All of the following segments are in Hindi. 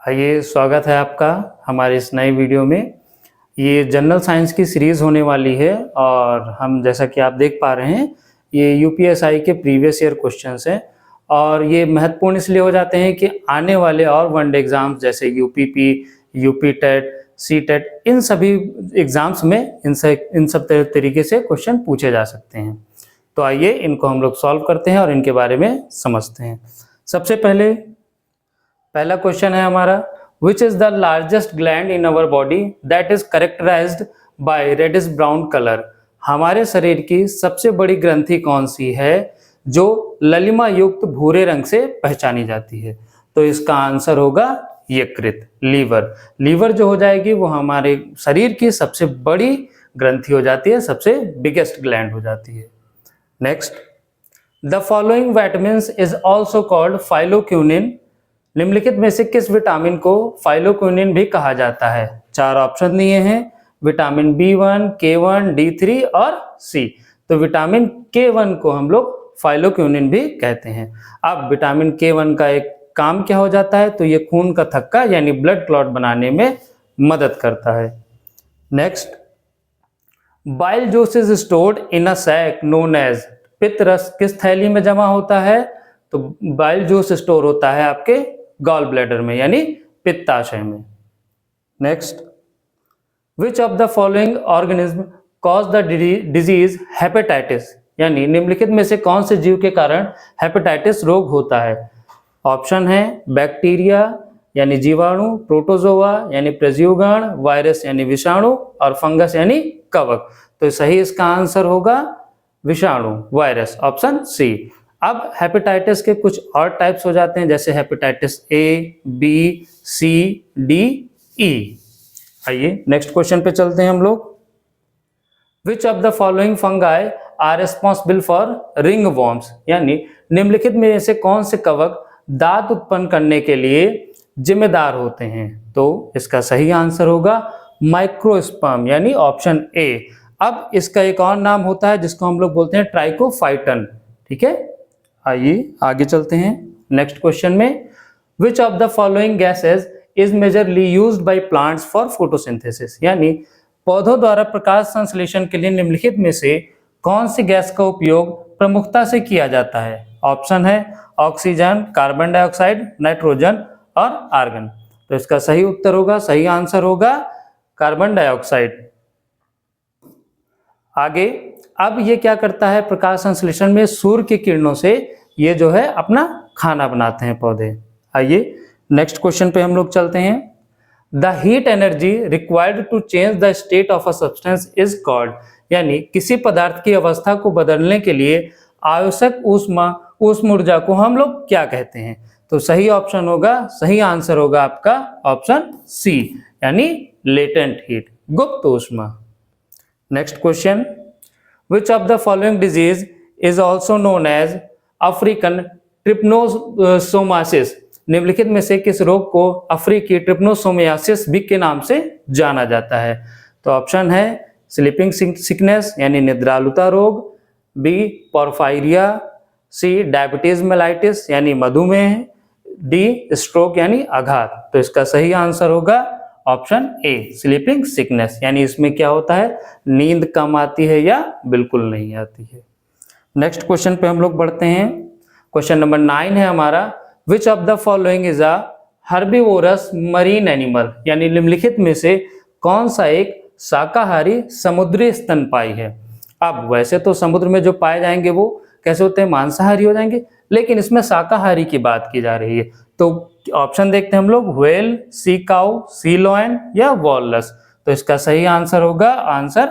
आइए, स्वागत है आपका हमारे इस नए वीडियो में। ये जनरल साइंस की सीरीज़ होने वाली है और हम जैसा कि आप देख पा रहे हैं ये यूपीएसआई के प्रीवियस ईयर क्वेश्चंस हैं और ये महत्वपूर्ण इसलिए हो जाते हैं कि आने वाले और वनडे एग्ज़ाम्स जैसे UPP, UP TET, C TET, इन सभी एग्ज़ाम्स में इन सब तरीके से क्वेश्चन पूछे जा सकते हैं। तो आइए इनको हम लोग सॉल्व करते हैं और इनके बारे में समझते हैं। सबसे पहला क्वेश्चन है हमारा, which is the largest gland in our body that is characterized by reddish brown colour. हमारे शरीर की सबसे बड़ी ग्रंथि कौन सी है जो ललिमा युक्त भूरे रंग से पहचानी जाती है? तो इसका आंसर होगा यकृत, लीवर। लीवर जो हो जाएगी वो हमारे शरीर की सबसे बड़ी ग्रंथि हो जाती है, सबसे बिगेस्ट ग्लैंड हो जाती है। Next, the following vitamins is also called phylloquinone. निम्नलिखित में से किस विटामिन को फाइलोक्विनिन भी कहा जाता है? चार ऑप्शन दिए हैं, विटामिन B1, K1, D3 और C। तो विटामिन K1 को हम लोग फाइलोक्विनिन भी कहते हैं। अब विटामिन K1 का एक काम क्या हो जाता है? तो ये खून का थक्का यानी ब्लड क्लॉट बनाने में मदद करता है। Next, bile juice is stored in a sac known as. पित्त रस किस थैली में जमा होता है? तो बाइल जूस स्टोर होता है आपके गॉल ब्लैडर में यानी पित्ताशय में। Next, which of the following organism cause the disease hepatitis. यानी निम्नलिखित में से कौन से जीव के कारण हेपेटाइटिस रोग होता है? ऑप्शन है बैक्टीरिया यानी जीवाणु, प्रोटोजोआ यानी प्रजीवगण, वायरस यानी विषाणु और फंगस यानी कवक। तो सही इसका आंसर होगा विषाणु, वायरस, ऑप्शन सी। अब हेपेटाइटिस के कुछ और टाइप्स हो जाते हैं जैसे hepatitis A, B, C, D, E. आइए नेक्स्ट क्वेश्चन पे चलते हैं हम लोग। Which of the following fungi are responsible for ringworms. यानी निम्नलिखित में से कौन से कवक दांत उत्पन्न करने के लिए जिम्मेदार होते हैं? तो इसका सही आंसर होगा माइक्रोस्पर्म यानी ऑप्शन ए। अब इसका एक और नाम होता है जिसको हम लोग बोलते हैं ट्राइकोफाइटन। ठीक है, आइए आगे चलते हैं नेक्स्ट क्वेश्चन में। विच of the following gases is majorly used by plants for photosynthesis. यानी पौधों द्वारा प्रकाश संश्लेषण के लिए निम्नलिखित में से कौन सी गैस का उपयोग प्रमुखता से किया जाता है? ऑप्शन है ऑक्सीजन, कार्बन डाइऑक्साइड, नाइट्रोजन और आर्गन। तो इसका सही उत्तर होगा, सही आंसर होगा कार्बन डाइऑक्साइड। आगे, अब ये क्या करता है प्रकाश संश्लेषण में? सूर्य की किरणों से ये जो है अपना खाना बनाते हैं पौधे। आइए नेक्स्ट क्वेश्चन पे हम लोग चलते हैं। The heat energy required to change the state of a substance is called. यानी किसी पदार्थ की अवस्था को बदलने के लिए आवश्यक ऊष्मा ऊर्जा को हम लोग क्या कहते हैं? तो सही ऑप्शन होगा, सही आंसर होगा आपका ऑप्शन सी यानी लेटेंट हीट, गुप्त ऊष्मा। Next question, which of the following disease is also known as African trypanosomiasis. निम्नलिखित में से किस रोग को अफ्रीकी ट्रिप्नोसोमियासिस भी के नाम से जाना जाता है? तो ऑप्शन है स्लीपिंग सिकनेस यानी निद्रालुता रोग, बी पोर्फायरिया, सी डायबिटीज मेलाइटिस यानी मधुमेह, डी स्ट्रोक यानी आघात। तो इसका सही आंसर होगा ऑप्शन ए स्लीपिंग सिकनेस। यानी इसमें क्या होता है, नींद कम आती है या बिल्कुल नहीं आती है। नेक्स्ट क्वेश्चन पे हम लोग बढ़ते हैं। क्वेश्चन नंबर 9 है हमारा, which of the following is a herbivorous marine animal. यानी निम्नलिखित में से कौन सा एक शाकाहारी समुद्री स्तनपायी है? अब वैसे तो समुद्र में जो पाए जाएंगे वो कैसे होते हैं, मांसाहारी हो जाएंगे, लेकिन इसमें शाकाहारी की बात की जा रही है। तो ऑप्शन देखते हैं हम लोग, व्हेल, सी काउ, सी लॉयन या वॉलरस। तो इसका सही आंसर होगा आंसर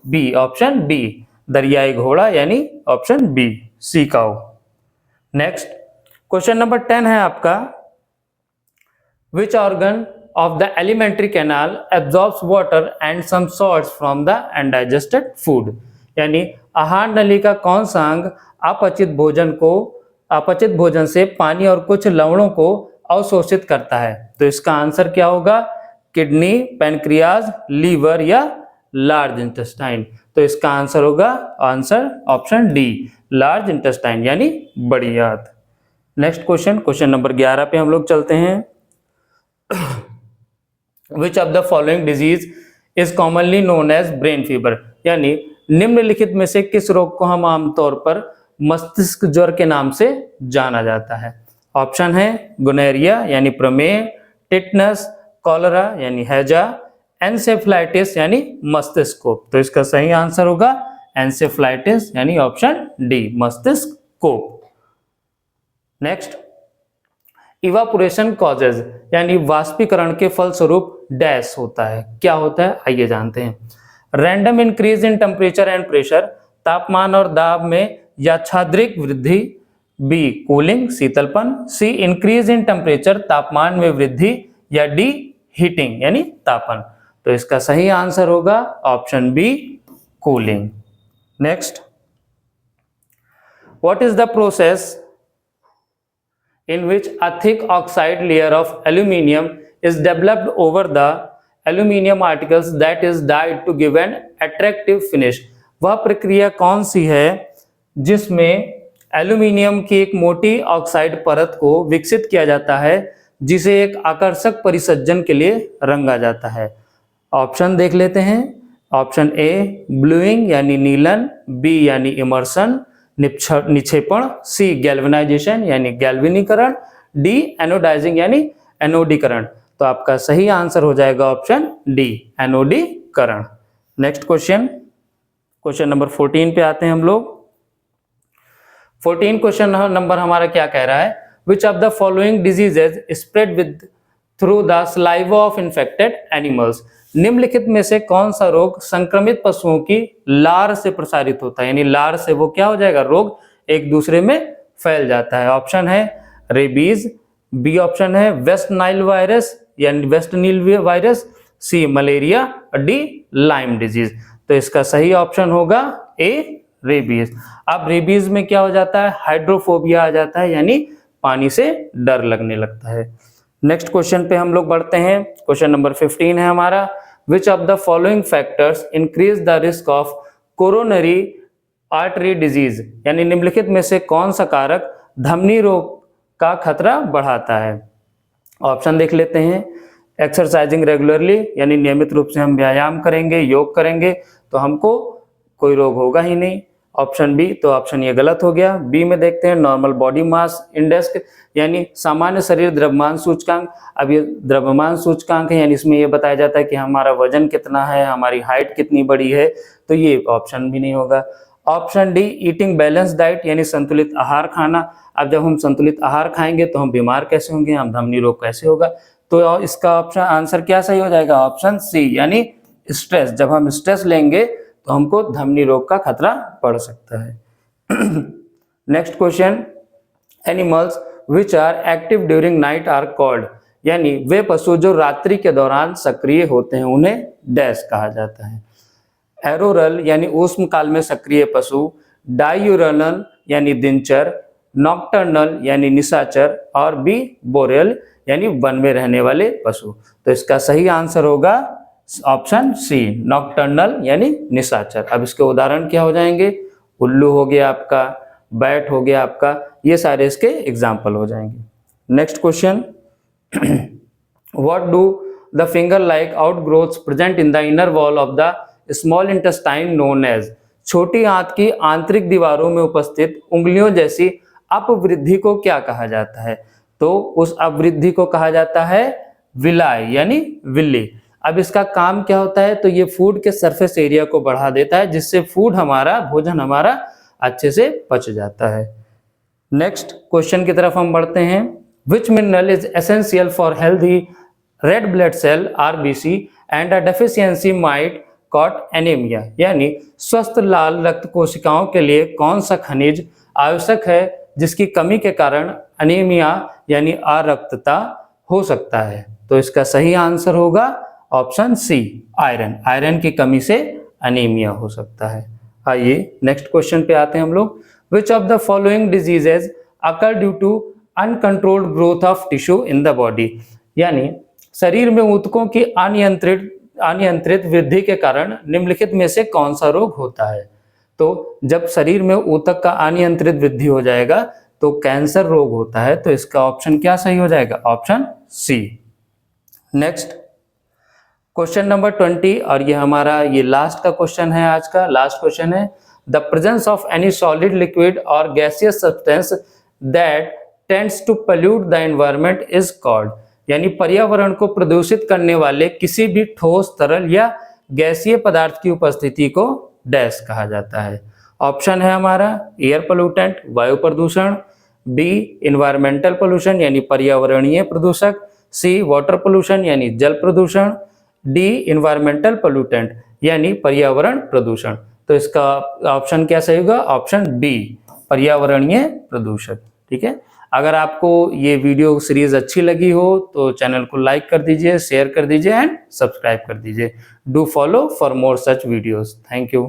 बी, ऑप्शन बी, दरियाई घोड़ा यानी option B, sea cow. Next question number 10 है आपका, which organ of the alimentary canal absorbs water and some salts from the undigested food। यानी आहार नली का कौन सा अंग अपचित भोजन से पानी और कुछ लवणों को अवशोषित करता है? तो इसका आंसर क्या होगा, किडनी, पैनक्रियाज, लीवर या लार्ज इंटेस्टाइन। तो इसका आंसर होगा answer option D, large intestine यानी बड़ी आंत। नेक्स्ट क्वेश्चन, क्वेश्चन नंबर 11 पे हम लोग चलते हैं। Which of the following disease is commonly known as brain fever, यानी निम्नलिखित में से किस रोग को हम आमतौर पर मस्तिष्क ज्वर के नाम से जाना जाता है। ऑप्शन है गोनोरिया यानी प्रमेह, टिटनस, कॉलरा यानी हैजा, एन्सेफ्लाइटिस यानी मस्तिष्क कोप। तो इसका सही आंसर होगा एन्सेफ्लाइटिस यानी ऑप्शन डी मस्तिष्क कोप। नेक्स्ट, इवापोरेशन कॉजेज यानी वाष्पीकरण के फलस्वरूप डैश होता है, क्या होता है आइए जानते हैं। Random increase in temperature and pressure, तापमान और दाब में यादृच्छिक वृद्धि, बी कूलिंग शीतलपन, सी इंक्रीज इन टेम्परेचर तापमान में वृद्धि, या डी हीटिंग यानी तापन। तो इसका सही आंसर होगा option B cooling. Next, what is the process in which a thick oxide layer of aluminium is developed over the aluminium articles that is dyed to give an attractive finish। वह प्रक्रिया कौन सी है जिसमें एल्यूमिनियम की एक मोटी ऑक्साइड परत को विकसित किया जाता है जिसे एक आकर्षक परिसज्जन के लिए रंगा जाता है। ऑप्शन देख लेते हैं। ऑप्शन ए ब्लूइंग यानी नीलन, बी यानी इमर्सन निक्षेपण, सी गैल्वेनाइजेशन यानी गैल्वेनीकरण, डी एनोडाइजिंग यानी एनोडीकरण। तो आपका सही आंसर हो जाएगा ऑप्शन डी एनोडीकरण। नेक्स्ट क्वेश्चन, क्वेश्चन नंबर 14 पे आते हैं हम लोग। 14 क्वेश्चन नंबर हमारा क्या कह रहा है, विच of the following diseases spread with through the saliva of infected animals. निम्नलिखित में से कौन सा रोग संक्रमित पशुओं की लार से प्रसारित होता है, यानी लार से वो क्या हो जाएगा रोग एक दूसरे में फैल जाता है। ऑप्शन है रेबीज, बी ऑप्शन है वेस्ट नाइल वायरस यानी वेस्ट नील वायरस, सी मलेरिया, डी लाइम डिजीज। तो इसका सही ऑप्शन होगा ए रेबीज। अब रेबीज में क्या हो जाता है, हाइड्रोफोबिया आ जाता है यानी पानी से डर लगने लगता है। नेक्स्ट क्वेश्चन पे हम लोग बढ़ते हैं। क्वेश्चन नंबर 15 है हमारा, which of the following factors increase the risk of coronary artery disease, यानी निम्नलिखित में से कौन सा कारक धमनी रोग का खतरा बढ़ाता है। ऑप्शन देख लेते हैं। एक्सरसाइजिंग रेगुलरली यानी नियमित रूप से हम व्यायाम करेंगे, योग करेंगे तो हमको कोई रोग होगा ही नहीं। ऑप्शन बी, तो ऑप्शन ये गलत हो गया। बी में देखते हैं नॉर्मल बॉडी मास इंडेक्स यानी सामान्य शरीर द्रव्यमान सूचकांक। अब ये द्रव्यमान सूचकांक है यानी इसमें ये बताया जाता है कि हमारा वजन कितना है, हमारी हाइट कितनी बड़ी है, तो ये ऑप्शन भी नहीं होगा। Option D eating balance diet यानी संतुलित आहार खाना। अब जब हम संतुलित आहार खाएंगे तो हम बीमार कैसे होंगे, हम धमनी रोग कैसे होगा। तो इसका ऑप्शन आंसर क्या सही हो जाएगा, ऑप्शन सी यानी स्ट्रेस। जब हम स्ट्रेस लेंगे तो हमको धमनी रोग का खतरा बढ़ सकता है। Next question, animals which are active during night are called, यानी वे पशु जो रात्रि के दौरान सक्रिय होते हैं उन्हें डैश कहा जाता है। एरोरल यानी ऊष्म काल में सक्रिय पशु, डायूरनल यानी दिनचर, नॉक्टर्नल यानी निशाचर, और बी बोरेल यानी वन में रहने वाले पशु। तो इसका सही आंसर होगा ऑप्शन सी नॉक्टर्नल यानी निशाचर। अब इसके उदाहरण क्या हो जाएंगे, उल्लू हो गया आपका, बैट हो गया आपका, ये सारे इसके एग्जाम्पल हो जाएंगे। Next question, what do the finger like outgrowths present in the inner wall of the small intestine known as, छोटी आंत की आंतरिक दीवारों में उपस्थित उंगलियों जैसी अपवृद्धि को क्या कहा जाता है। तो उस अपवृद्धि को कहा जाता है विलाई यानी विल्ली। अब इसका काम क्या होता है, तो ये फूड के सरफेस एरिया को बढ़ा देता है जिससे फूड हमारा भोजन हमारा अच्छे से पच जाता है। नेक्स्ट क्वेश्चन की तरफ हम बढ़ते हैं। Which mineral is essential for healthy red blood cell RBC and a deficiency might cause anaemia, यानी स्वस्थ लाल रक्त कोशिकाओं के लिए कौन सा खनिज आवश्यक है जिसकी कमी के कारण अनीमिया यानी अरक्तता हो सकता है। तो इसका सही आंसर होगा ऑप्शन सी आयरन। आयरन की कमी से अनीमिया हो सकता है। आइए नेक्स्ट क्वेश्चन पे आते हैं हम लोग। Which of the following diseases occur due to uncontrolled growth of tissue in the body, यानी शरीर में ऊतकों की अनियंत्रित वृद्धि के कारण निम्नलिखित में से कौन सा रोग होता है। तो जब शरीर में ऊतक का अनियंत्रित वृद्धि हो जाएगा तो कैंसर रोग होता है। तो इसका ऑप्शन क्या सही हो जाएगा, option C. Next, question number 20, और ये हमारा ये लास्ट का क्वेश्चन है, आज का लास्ट क्वेश्चन है। The presence of any solid, liquid और gaseous substance that tends to pollute the environment is called, यानी पर्यावरण को प्रदूषित करने वाले किसी भी ठोस, तरल या गैसीय पदार्थ की उपस्थिति को डैश कहा जाता है। ऑप्शन है हमारा एयर पोल्यूटेंट, वायु प्रदूषण, बी इन्वायरमेंटल पोल्यूशन यानी पर्यावरणीय प्रदूषक, सी वाटर पोल्यूशन यानी जल प्रदूषण, डी इन्वायरमेंटल पोल्यूटेंट यानी पर्यावरण प्रदूषण। तो इसका ऑप्शन क्या सही होगा? ऑप्शन बी, पर्यावरणीय प्रदूषक। ठीक है, अगर आपको ये वीडियो सीरीज अच्छी लगी हो तो चैनल को लाइक कर दीजिए, शेयर कर दीजिए एंड सब्सक्राइब कर दीजिए। Do follow for more such videos. Thank you.